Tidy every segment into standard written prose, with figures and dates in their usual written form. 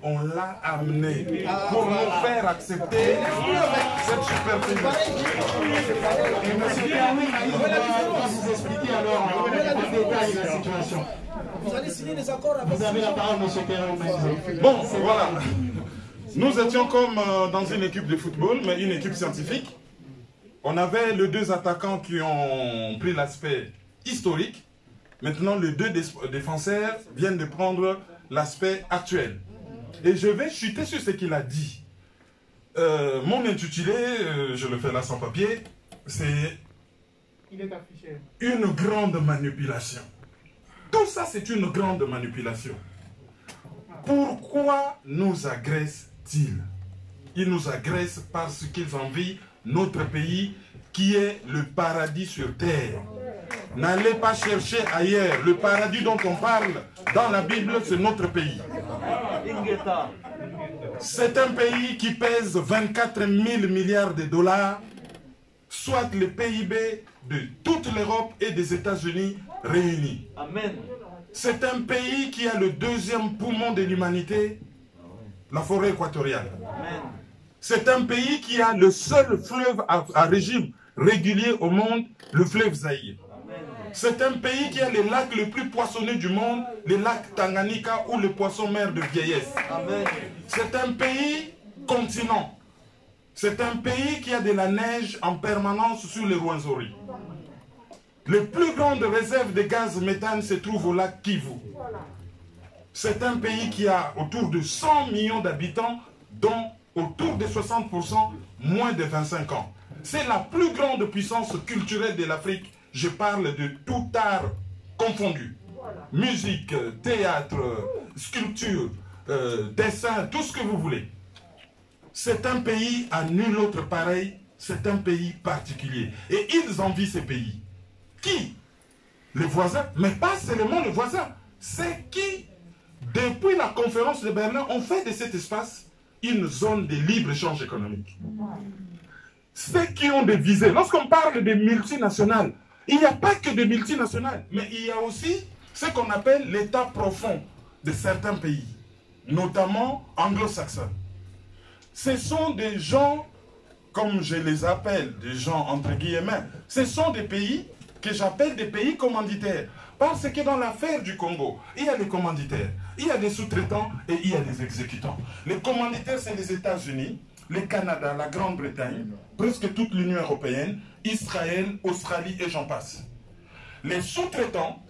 On l'a amené pour nous faire accepter cette super Et M. Kerwin, il va vous expliquer alors en détail la situation. Vous allez signer les accords avec... Vous avez la parole, M. Kerwin. Bon, voilà. Nous étions comme dans une équipe de football, mais une équipe scientifique. On avait les deux attaquants qui ont pris l'aspect historique. Maintenant, les deux défenseurs viennent de prendre l'aspect actuel. Et je vais chuter sur ce qu'il a dit. Mon intitulé, je le fais là sans papier, c'est une grande manipulation. Tout ça, c'est une grande manipulation. Pourquoi nous agressent-ils? Ils nous agressent parce qu'ils envient notre pays qui est le paradis sur terre. N'allez pas chercher ailleurs. Le paradis dont on parle dans la Bible, c'est notre pays. C'est un pays qui pèse 24 000 milliards de dollars, soit le PIB de toute l'Europe et des États-Unis réunis. Amen. C'est un pays qui a le deuxième poumon de l'humanité, la forêt équatoriale. C'est un pays qui a le seul fleuve à régime régulier au monde, le fleuve Zaïre. C'est un pays qui a le lac le plus poissonneux du monde, le lac Tanganyika ou le poisson mer de vieillesse. C'est un pays continent. C'est un pays qui a de la neige en permanence sur les Rwenzori. Les plus grandes réserves de gaz méthane se trouvent au lac Kivu. C'est un pays qui a autour de 100 millions d'habitants, dont autour de 60% moins de 25 ans. C'est la plus grande puissance culturelle de l'Afrique. Je parle de tout art confondu. Musique, théâtre, sculpture, dessin, tout ce que vous voulez. C'est un pays à nul autre pareil. C'est un pays particulier. Et ils envient ces pays. Qui? Les voisins, mais pas seulement les voisins. C'est qui, depuis la conférence de Berlin, ont fait de cet espace une zone de libre-échange économique. Ceux qui ont des visées, lorsqu'on parle des multinationales, il n'y a pas que des multinationales, mais il y a aussi ce qu'on appelle l'état profond de certains pays, notamment anglo-saxons. Ce sont des gens, comme je les appelle, des gens entre guillemets, ce sont des pays que j'appelle des pays commanditaires. Parce que dans l'affaire du Congo, il y a des commanditaires, il y a des sous-traitants et il y a des exécutants. Les commanditaires, c'est les États-Unis, le Canada, la Grande-Bretagne, presque toute l'Union européenne, Israël, Australie et j'en passe. Les sous-traitants,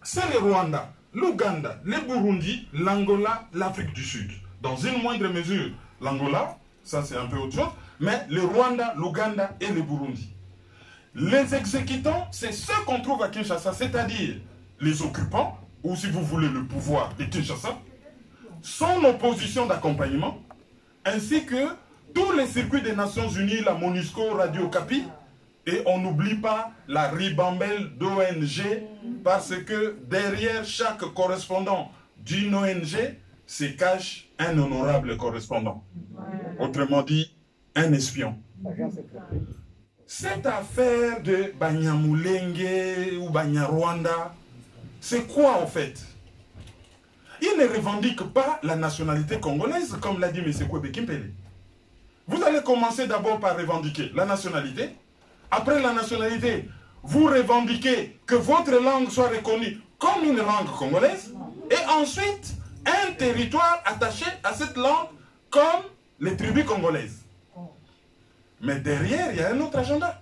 c'est le Rwanda, l'Ouganda, le Burundi, l'Angola, l'Afrique du Sud. Dans une moindre mesure, l'Angola, ça c'est un peu autre chose, mais le Rwanda, l'Ouganda et le Burundi. Les exécutants, c'est ceux qu'on trouve à Kinshasa, c'est-à-dire les occupants, ou si vous voulez le pouvoir de Kinshasa, son opposition d'accompagnement, ainsi que tous les circuits des Nations Unies, la MONUSCO, Radio Okapi, et on n'oublie pas la ribambelle d'ONG, parce que derrière chaque correspondant d'une ONG se cache un honorable correspondant. Autrement dit, un espion. Cette affaire de Banyamulenge ou Banyarwanda, c'est quoi en fait? Il ne revendique pas la nationalité congolaise, comme l'a dit M. Kwebe Kimpele. Vous allez commencer d'abord par revendiquer la nationalité. Après la nationalité, vous revendiquez que votre langue soit reconnue comme une langue congolaise. Et ensuite, un territoire attaché à cette langue comme les tribus congolaises. Mais derrière, il y a un autre agenda.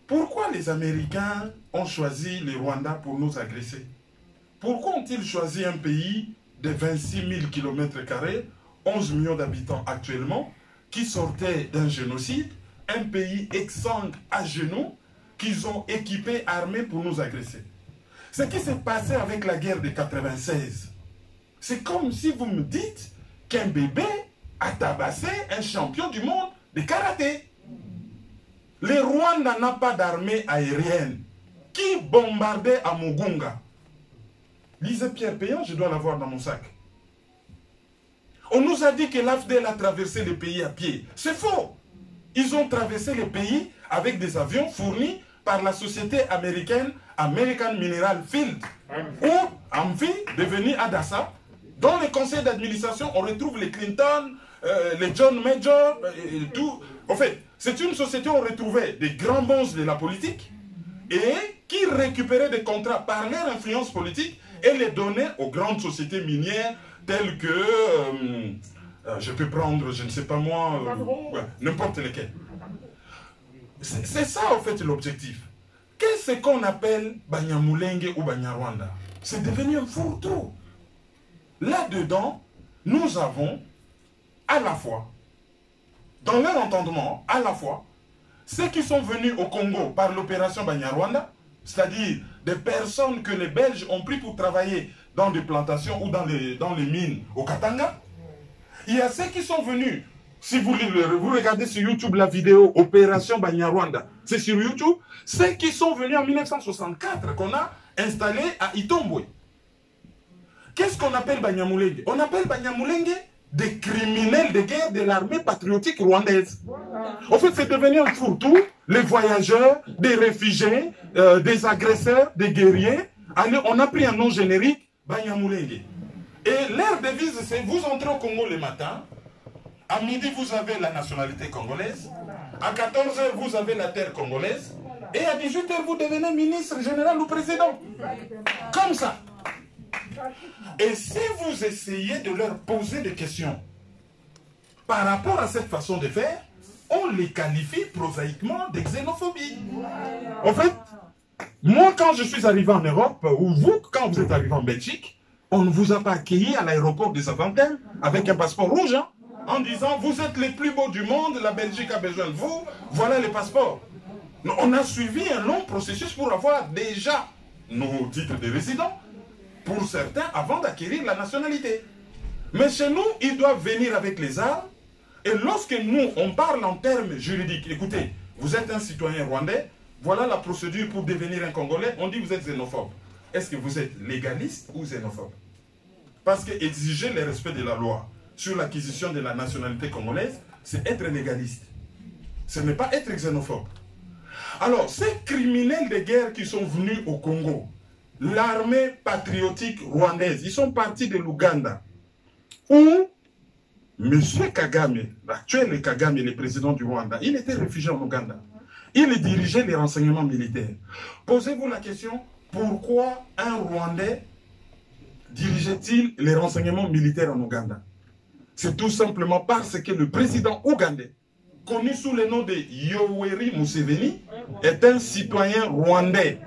Pourquoi les Américains ont choisi le Rwanda pour nous agresser? Pourquoi ont-ils choisi un pays de 26 000 km², 11 millions d'habitants actuellement, qui sortait d'un génocide, un pays exsangue à genoux, qu'ils ont équipé, armé pour nous agresser? Ce qui s'est passé avec la guerre de 96, c'est comme si vous me dites qu'un bébé a tabassé un champion du monde de karaté. Le Rwanda n'a pas d'armée aérienne. Qui bombardait à Mugunga? Lisez Pierre Péan, je dois l'avoir dans mon sac. On nous a dit que l'AFDEL a traversé le pays à pied. C'est faux. Ils ont traversé le pays avec des avions fournis par la société américaine American Mineral Field, ou Amphi, devenu Adassa, Dans les conseils d'administration, on retrouve les Clinton, les John Major, et tout. En fait, c'est une société où on retrouvait des grands bons de la politique et qui récupéraient des contrats par leur influence politique et les donnaient aux grandes sociétés minières telles que, je peux prendre, je ne sais pas moi, ouais, n'importe lesquelles. C'est ça en fait l'objectif. Qu'est-ce qu'on appelle Banyamulenge ou Banyarwanda? C'est devenu un fourre-tout. Là-dedans, nous avons à la fois, dans leur entendement, à la fois, ceux qui sont venus au Congo par l'opération Banyarwanda, c'est-à-dire des personnes que les Belges ont pris pour travailler dans des plantations ou dans les mines au Katanga. Il y a ceux qui sont venus, si vous regardez sur YouTube la vidéo Opération Banyarwanda, c'est sur YouTube, ceux qui sont venus en 1964 qu'on a installé à Itombwe. Qu'est-ce qu'on appelle Banyamulenge? On appelle Banyamulenge des criminels de guerre de l'armée patriotique rwandaise. En fait, c'est devenu un fourre-tout, les voyageurs, des réfugiés, des agresseurs, des guerriers. Allez, on a pris un nom générique, Banyamulenge. Et leur devise, c'est vous entrez au Congo le matin, à midi vous avez la nationalité congolaise, à 14 h vous avez la terre congolaise, et à 18 h vous devenez ministre général ou président. Comme ça. Et si vous essayez de leur poser des questions par rapport à cette façon de faire, on les qualifie prosaïquement de xénophobie. En fait, moi quand je suis arrivé en Europe, ou vous quand vous êtes arrivé en Belgique, on ne vous a pas accueilli à l'aéroport de Zaventem avec un passeport rouge, hein, en disant vous êtes les plus beaux du monde, la Belgique a besoin de vous, voilà les passeports. On a suivi un long processus pour avoir déjà nos titres de résident, pour certains, avant d'acquérir la nationalité. Mais chez nous, ils doivent venir avec les armes. Et lorsque nous, on parle en termes juridiques, écoutez, vous êtes un citoyen rwandais, voilà la procédure pour devenir un Congolais, on dit vous êtes xénophobe. Est-ce que vous êtes légaliste ou xénophobe? Parce que exiger le respect de la loi sur l'acquisition de la nationalité congolaise, c'est être légaliste. Ce n'est pas être xénophobe. Alors, ces criminels de guerre qui sont venus au Congo, l'armée patriotique rwandaise, ils sont partis de l'Ouganda, où M. Kagame, l'actuel Kagame, le président du Rwanda, il était réfugié en Ouganda. Il dirigeait les renseignements militaires. Posez-vous la question, pourquoi un Rwandais dirigeait-il les renseignements militaires en Ouganda? C'est tout simplement parce que le président ougandais, connu sous le nom de Yoweri Museveni, est un citoyen rwandais.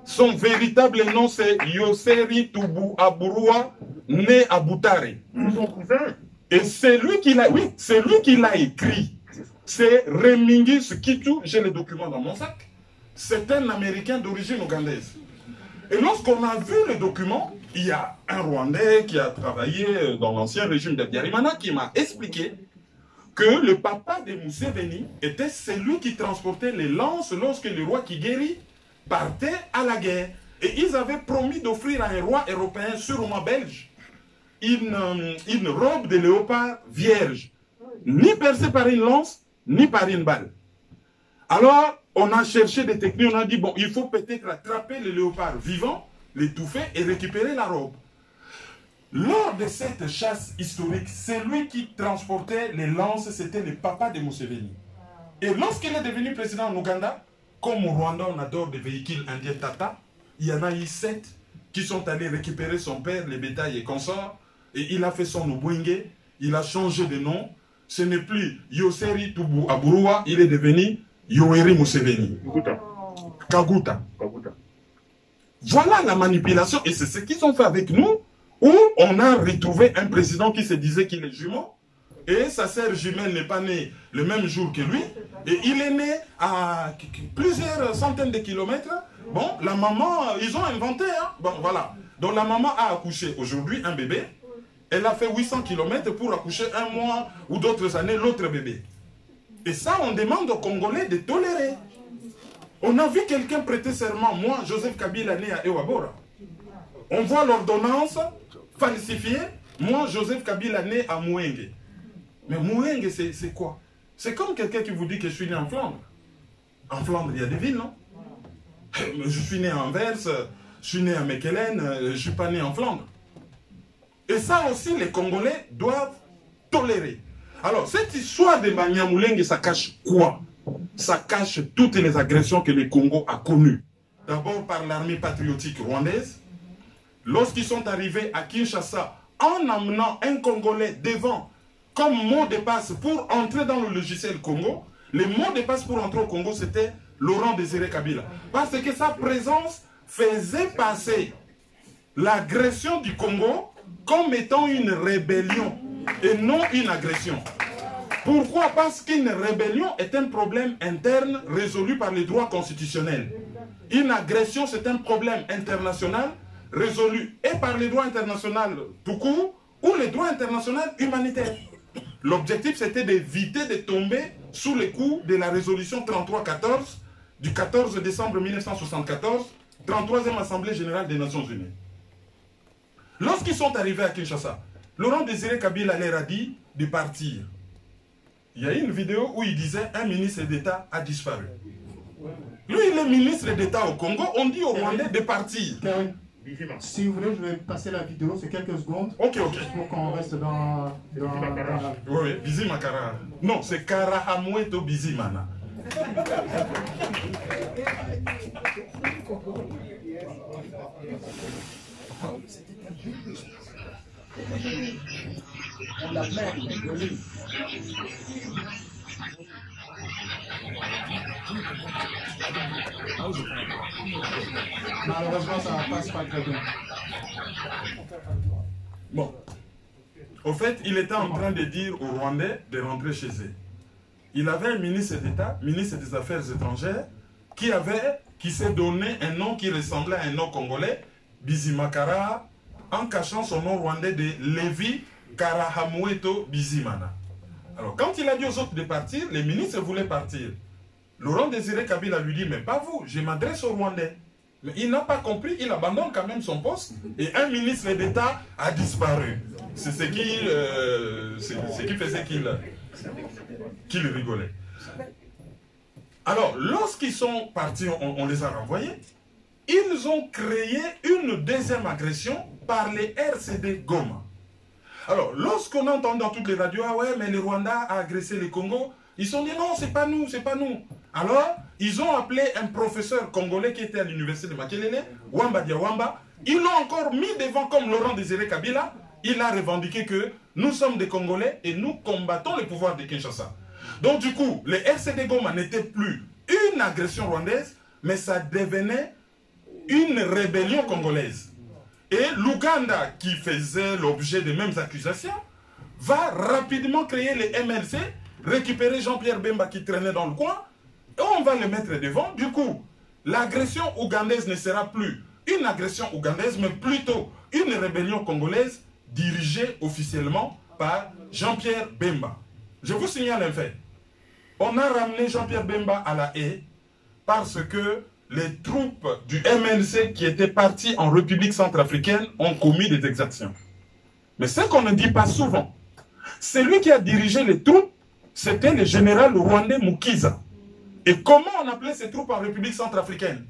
Son véritable nom c'est Yoseri Tubu Aburua, né à Butare. Et c'est lui qui l'a, oui, c'est lui qui l'a écrit. C'est Remingis Kitu, j'ai les documents dans mon sac. C'est un Américain d'origine ougandaise. Et lorsqu'on a vu le document, il y a un Rwandais qui a travaillé dans l'ancien régime de Biarimana qui m'a expliqué que le papa de Museveni était celui qui transportait les lances lorsque le roi Kigeri partait à la guerre. Et ils avaient promis d'offrir à un roi européen, sûrement belge, une robe de léopard vierge, ni percée par une lance, ni par une balle. Alors, on a cherché des techniques, on a dit, bon, il faut peut-être attraper le léopard vivant, l'étouffer et récupérer la robe. Lors de cette chasse historique, celui qui transportait les lances, c'était le papa de Museveni. Et lorsqu'il est devenu président en Ouganda, comme au Rwanda, on adore des véhicules indiens Tata, il y en a eu 7 qui sont allés récupérer son père, les bétails et consorts, et il a fait son Obwenge, il a changé de nom, ce n'est plus Yoseri Tubu Aburua, il est devenu Yoweri Museveni. Kaguta. Voilà la manipulation, et c'est ce qu'ils ont fait avec nous, où on a retrouvé un président qui se disait qu'il est jumeau, et sa sœur jumelle n'est pas née le même jour que lui, et il est né à plusieurs centaines de kilomètres. Bon, la maman, ils ont inventé, hein. Bon, voilà. Donc la maman a accouché aujourd'hui un bébé, elle a fait 800 km pour accoucher un mois ou d'autres années l'autre bébé. Et ça, on demande aux Congolais de tolérer. On a vu quelqu'un prêter serment, moi, Joseph Kabila, né à Ewabora. On voit l'ordonnance falsifiée, moi, Joseph Kabila, né à Mouenge. Mais Mouenge, c'est quoi? C'est comme quelqu'un qui vous dit que je suis né en Flandre. En Flandre, il y a des villes, non? Je suis né à Anvers, je suis né à Mechelen, je ne suis pas né en Flandre. Et ça aussi, les Congolais doivent tolérer. Alors, cette histoire de Banyamulenge, ça cache quoi? Ça cache toutes les agressions que le Congo a connues. D'abord par l'armée patriotique rwandaise. Lorsqu'ils sont arrivés à Kinshasa, en amenant un Congolais devant comme mot de passe pour entrer dans le logiciel Congo, le mot de passe pour entrer au Congo, c'était Laurent Désiré Kabila. Parce que sa présence faisait passer l'agression du Congo comme étant une rébellion et non une agression. Pourquoi? Parce qu'une rébellion est un problème interne résolu par les droits constitutionnels. Une agression, c'est un problème international résolu et par les droits internationaux tout court ou les droits internationaux humanitaires. L'objectif, c'était d'éviter de tomber sous les coups de la résolution 3314 du 14 décembre 1974, 33e Assemblée Générale des Nations Unies. Lorsqu'ils sont arrivés à Kinshasa, Laurent Désiré Kabila leur a dit de partir. Il y a une vidéo où il disait un ministre d'État a disparu. Lui, il est ministre d'État au Congo, on dit aux Rwandais de partir. Si vous voulez, je vais passer la vidéo, c'est quelques secondes. Ok. Pour qu'on reste dans Oui, Bizima Kara. Non, c'est Karahamweto Bizimana. Malheureusement, ça ne passe pas très bien. Bon. Au fait, il était en train de dire aux Rwandais de rentrer chez eux. Il avait un ministre d'État, ministre des Affaires étrangères, qui s'est donné un nom qui ressemblait à un nom congolais, Bizimakara, en cachant son nom rwandais de Lévi Karahamweto Bizimana. Alors, quand il a dit aux autres de partir, les ministres voulaient partir. Laurent Désiré Kabila lui dit, mais pas vous, je m'adresse aux Rwandais. Mais il n'a pas compris, il abandonne quand même son poste et un ministre d'État a disparu. C'est ce qui faisait qu'il rigolait. Alors, lorsqu'ils sont partis, on les a renvoyés. Ils ont créé une deuxième agression par les RCD Goma. Alors, lorsqu'on entend dans toutes les radios, ah ouais, mais le Rwanda a agressé le Congo, ils se sont dit non, c'est pas nous, c'est pas nous. Alors, ils ont appelé un professeur congolais qui était à l'université de Makelele, Wamba Diawamba. Ils l'ont encore mis devant comme Laurent Désiré Kabila. Il a revendiqué que nous sommes des Congolais et nous combattons le pouvoir de Kinshasa. Donc du coup, les RCD Goma n'étaient plus une agression rwandaise, mais ça devenait une rébellion congolaise. Et l'Ouganda, qui faisait l'objet des mêmes accusations, va rapidement créer les MLC, récupérer Jean-Pierre Bemba qui traînait dans le coin, et on va le mettre devant. Du coup, l'agression ougandaise ne sera plus une agression ougandaise, mais plutôt une rébellion congolaise dirigée officiellement par Jean-Pierre Bemba. Je vous signale un fait. On a ramené Jean-Pierre Bemba à la haie parce que les troupes du MLC qui étaient parties en République centrafricaine ont commis des exactions. Mais ce qu'on ne dit pas souvent, celui qui a dirigé les troupes, c'était le général rwandais Mukiza. Et comment on appelait ces troupes en République centrafricaine?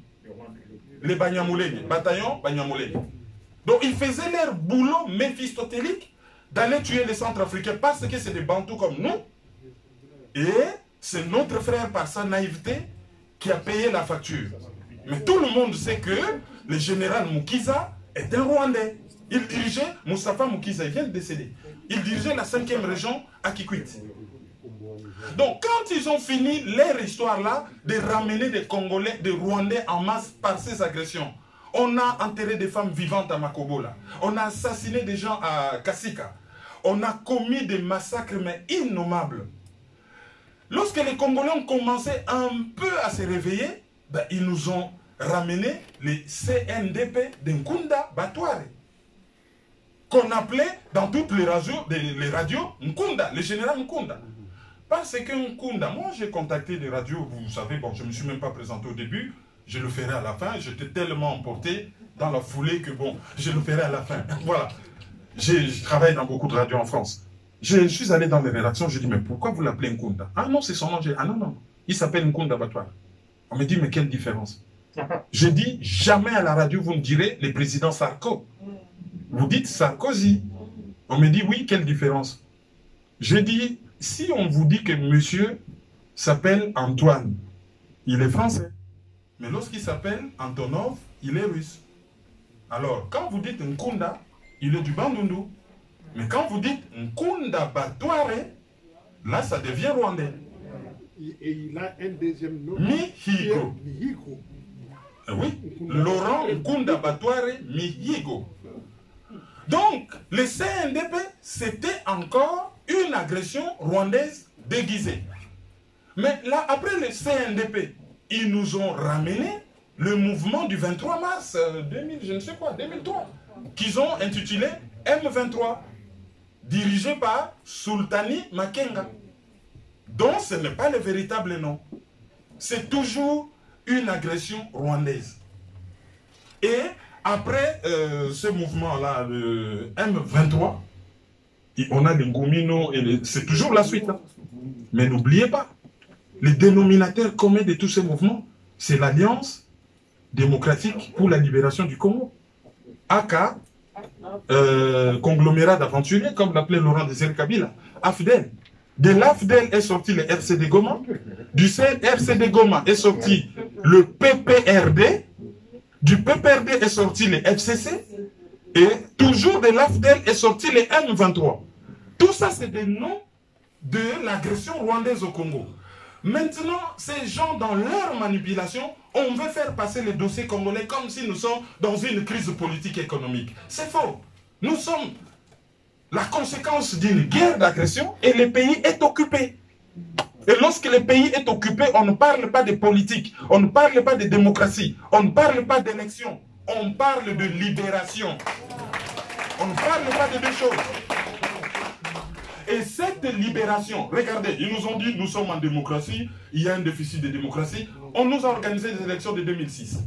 Les Banyamulenge, bataillon Banyamulenge. Donc ils faisaient leur boulot méphistotélique d'aller tuer les Centrafricains parce que c'est des Bantous comme nous. Et c'est notre frère par sa naïveté qui a payé la facture. Mais tout le monde sait que le général Mukiza est un Rwandais. Il dirigeait, Moustapha Mukiza, il vient de décéder. Il dirigeait la 5e région à Kikwit. Donc quand ils ont fini leur histoire là, de ramener des Congolais, des Rwandais en masse par ces agressions, on a enterré des femmes vivantes à Makobola, on a assassiné des gens à Kasika, on a commis des massacres mais innommables. Lorsque les Congolais ont commencé un peu à se réveiller, ben, ils nous ont ramené les CNDP de Nkunda Batouare, qu'on appelait dans toutes les radios Nkunda, le général Nkunda. Parce que Nkunda, moi j'ai contacté des radios, vous savez, bon, je ne me suis même pas présenté au début, je le ferai à la fin, j'étais tellement emporté dans la foulée que bon, je le ferai à la fin. Voilà. Je travaille dans beaucoup de radios en France. Je suis allé dans les rédactions, je dis, mais pourquoi vous l'appelez Nkunda? Ah non, c'est son nom. Ah non, non, il s'appelle Nkunda Batouare. On me dit, mais quelle différence? Je dis, jamais à la radio vous me direz le président Sarko. Vous dites Sarkozy. On me dit, oui, quelle différence? J'ai dit, si on vous dit que monsieur s'appelle Antoine, il est français. Mais lorsqu'il s'appelle Antonov, il est russe. Alors, quand vous dites Nkunda, il est du Bandundu. Mais quand vous dites Nkunda Batware, là, ça devient rwandais. Et il a un deuxième nom. Mihigo. Mihigo. Oui, Laurent Nkunda Batware Mihigo. Donc, le CNDP, c'était encore une agression rwandaise déguisée. Mais là, après le CNDP, ils nous ont ramené le mouvement du 23 mars 2000, je ne sais quoi, 2003, qu'ils ont intitulé M23, dirigé par Sultani Makenga, dont ce n'est pas le véritable nom. C'est toujours une agression rwandaise. Et après ce mouvement-là, le M23, on a les Ngumino, et c'est toujours la suite. Hein. Mais n'oubliez pas, le dénominateur commun de tous ces mouvements, c'est l'Alliance démocratique pour la libération du Congo. aka conglomérat d'aventuriers, comme l'appelait Laurent Désiré Kabila, AFDEL. De l'AFDEL est sorti le RCD Goma, du RCD Goma est sorti le PPRD, du PPRD est sorti le FCC, et toujours de l'AFDEL est sorti le M23. Tout ça, c'est des noms de l'agression rwandaise au Congo. Maintenant, ces gens, dans leur manipulation, on veut faire passer les dossiers congolais comme si nous sommes dans une crise politique et économique. C'est faux. Nous sommes la conséquence d'une guerre d'agression et le pays est occupé. Et lorsque le pays est occupé, on ne parle pas de politique, on ne parle pas de démocratie, on ne parle pas d'élection, on parle de libération. On ne parle pas de deux choses. Et cette libération, regardez, ils nous ont dit, nous sommes en démocratie, il y a un déficit de démocratie. On nous a organisé les élections de 2006.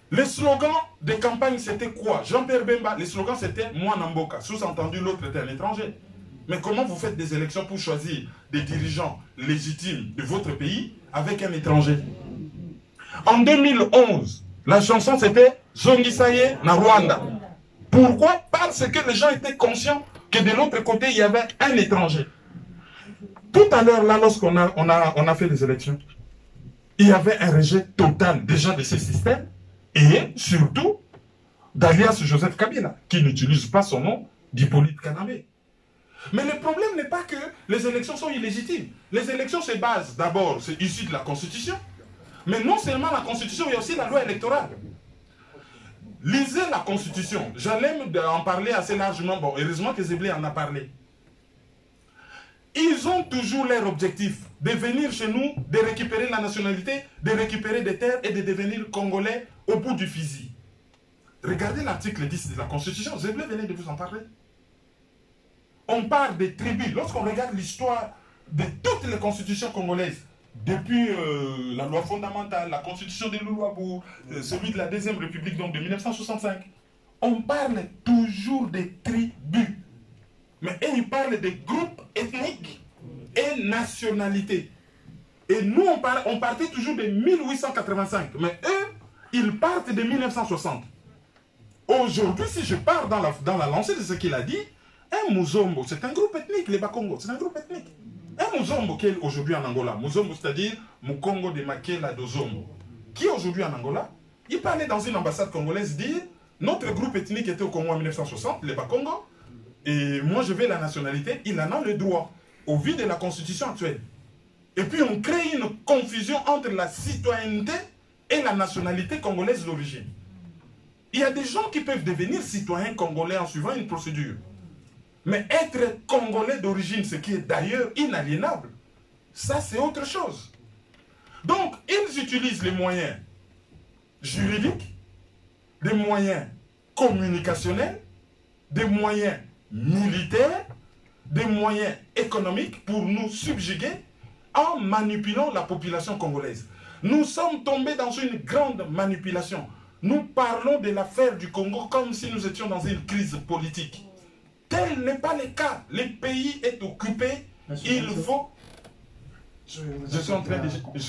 Le slogan de campagne, c'était quoi? Jean-Pierre Bemba, le slogan, c'était « Moi Namboka ». Sous-entendu, l'autre était un étranger. Mais comment vous faites des élections pour choisir des dirigeants légitimes de votre pays avec un étranger? En 2011, la chanson, c'était « Zongisaye na Rwanda ». Pourquoi? Parce que les gens étaient conscients que de l'autre côté, il y avait un étranger. Tout à l'heure, là, lorsqu'on a fait les élections, il y avait un rejet total déjà de ces systèmes et surtout d'alias Joseph Kabila, qui n'utilise pas son nom d'Hippolyte Kanamé. Mais le problème n'est pas que les élections sont illégitimes. Les élections se basent d'abord, c'est issu de la Constitution, mais non seulement la Constitution, il y a aussi la loi électorale. Lisez la Constitution. J'allais en parler assez largement. Bon, heureusement que Zéblé en a parlé. Ils ont toujours leur objectif de venir chez nous, de récupérer la nationalité, de récupérer des terres et de devenir congolais au bout du fusil. Regardez l'article 10 de la Constitution. Zéblé venait de vous en parler. On parle des tribus. Lorsqu'on regarde l'histoire de toutes les constitutions congolaises, depuis la loi fondamentale, la constitution de Louabou, celui de la Deuxième République donc de 1965, on parle toujours des tribus. Mais ils parlent des groupes ethniques et nationalités. Et nous, on partait toujours de 1885. Mais eux, ils partent de 1960. Aujourd'hui, si je pars dans la lancée de ce qu'il a dit, un Muzombo, c'est un groupe ethnique, les Bakongo, c'est un groupe ethnique. Un Muzombo qui est aujourd'hui en Angola, Muzombo c'est-à-dire Mukongo de Makela Dozombo, qui est aujourd'hui en Angola, il parlait dans une ambassade congolaise dire notre groupe ethnique était au Congo en 1960, les Bakongo, et moi je veux la nationalité, il en a le droit, au vu de la constitution actuelle. Et puis on crée une confusion entre la citoyenneté et la nationalité congolaise d'origine. Il y a des gens qui peuvent devenir citoyens congolais en suivant une procédure. Mais être congolais d'origine, ce qui est d'ailleurs inaliénable, ça c'est autre chose. Donc, ils utilisent les moyens juridiques, des moyens communicationnels, des moyens militaires, des moyens économiques pour nous subjuguer en manipulant la population congolaise. Nous sommes tombés dans une grande manipulation. Nous parlons de l'affaire du Congo comme si nous étions dans une crise politique. Tel n'est pas le cas. Le pays est occupé. Il faut... Je suis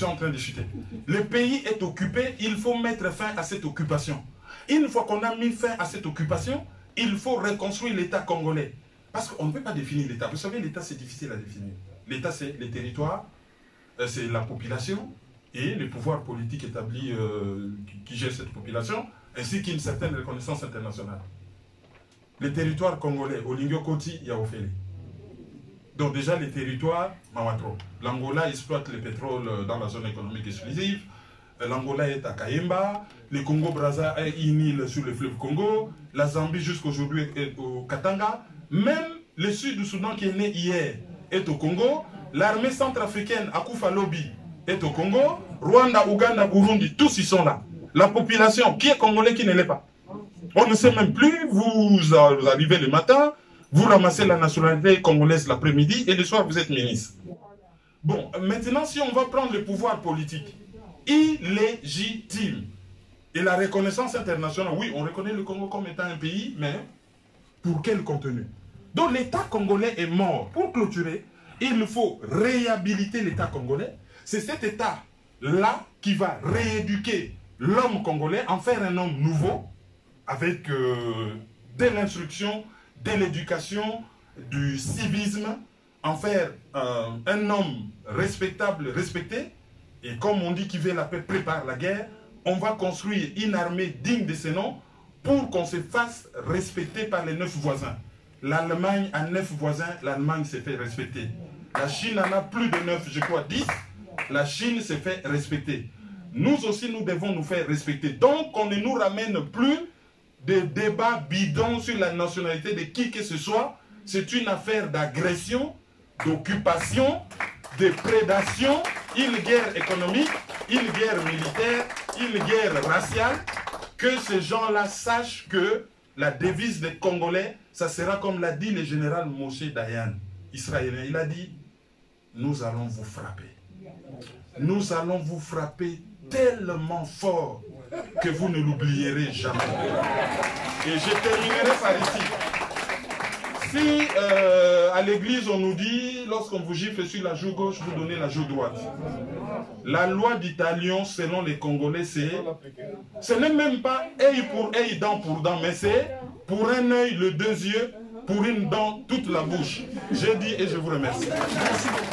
en train de chuter. Le pays est occupé. Il faut mettre fin à cette occupation. Une fois qu'on a mis fin à cette occupation, il faut reconstruire l'État congolais. Parce qu'on ne peut pas définir l'État. Vous savez, l'État, c'est difficile à définir. L'État, c'est les territoires, c'est la population et les pouvoirs politiques établis qui gèrent cette population, ainsi qu'une certaine reconnaissance internationale. Les territoires congolais, Olingio Koti, Yaofele. Donc déjà, les territoires, Mawatro. L'Angola exploite le pétrole dans la zone économique exclusive. L'Angola est à Kayemba. Le Congo-Brazza est une île sur le fleuve Congo. La Zambie jusqu'aujourd'hui est au Katanga. Même le sud du Soudan qui est né hier est au Congo. L'armée centrafricaine Akufa Lobby est au Congo. Rwanda, Ouganda, Burundi, tous ils sont là. La population, qui est congolais, qui ne l'est pas. On ne sait même plus, vous arrivez le matin, vous ramassez la nationalité congolaise l'après-midi et le soir vous êtes ministre. Bon, maintenant si on va prendre le pouvoir politique, illégitime, et la reconnaissance internationale, oui, on reconnaît le Congo comme étant un pays, mais pour quel contenu? Donc l'État congolais est mort. Pour clôturer, il faut réhabiliter l'État congolais. C'est cet État-là qui va rééduquer l'homme congolais, en faire un homme nouveau, avec de l'instruction, de l'éducation, du civisme, en faire un homme respectable, respecté. Et comme on dit qui veut la paix prépare la guerre, on va construire une armée digne de ce nom pour qu'on se fasse respecter par les 9 voisins. L'Allemagne a 9 voisins, l'Allemagne s'est fait respecter. La Chine en a plus de 9, je crois 10. La Chine s'est fait respecter. Nous aussi, nous devons nous faire respecter. Donc, on ne nous ramène plus de débats bidons sur la nationalité de qui que ce soit. C'est une affaire d'agression, d'occupation, de prédation, une guerre économique, une guerre militaire, une guerre raciale. Que ces gens-là sachent que la devise des Congolais, ça sera comme l'a dit le général Moshe Dayan, israélien. Il a dit, nous allons vous frapper. Nous allons vous frapper tellement fort que vous ne l'oublierez jamais. Et je terminerai par ici. Si à l'église on nous dit, lorsqu'on vous gifle sur la joue gauche, vous donnez la joue droite. La loi du talion, selon les Congolais, ce n'est même pas œil pour œil, dent pour dent, mais c'est pour un œil, les 2 yeux, pour une dent, toute la bouche. J'ai dit et je vous remercie. Merci beaucoup.